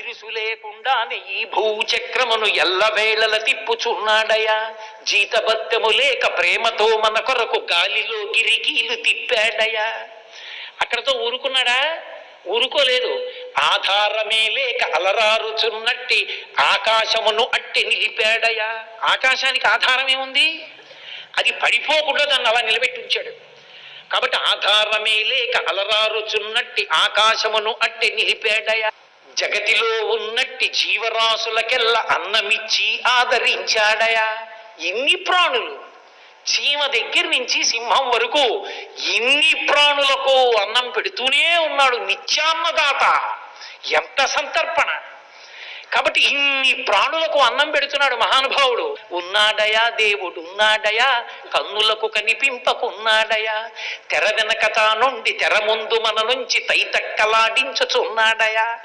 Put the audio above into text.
ఇరుసు లేకుండానే ఈ భూచక్రమును ఎల్లవేళల తిప్పుచున్నాడయా. జీతబత్తము లేక ప్రేమతో మన కొరకు గాలిలో గిరికీలు తిప్పాడయా. అక్కడతో ఊరుకున్నాడా? ఊరుకోలేదు. ఆధారమే లేక అలరారుచున్నట్టి ఆకాశమును అట్టి నిలిపాడయా. ఆకాశానికి ఆధారం ఏముంది? అది పడిపోకుండా దాన్ని అలా నిలబెట్టి ఉంచాడు. కాబట్టి ఆధారమే లేక అలరారుచున్నట్టి ఆకాశమును అట్టి నిలిపాడయా. జగతిలో ఉన్నట్టి జీవరాశులకెల్లా అన్నమిచ్చి ఆదరించాడయా. ఇన్ని ప్రాణులు, చీమ దగ్గర నుంచి సింహం వరకు ఇన్ని ప్రాణులకు అన్నం పెడుతూనే ఉన్నాడు. నిత్యాన్నదాత. ఎంత సంతర్పణ! కాబట్టి ఇన్ని ప్రాణులకు అన్నం పెడుతున్నాడు మహానుభావుడు. ఉన్నాడయా దేవుడు, ఉన్నాడయా కన్నులకు కనిపింపకున్నాడయా. తెర వెనక తానుండి తెర ముందు మన నుంచి తైతక్కలాడించుచున్నాడయా.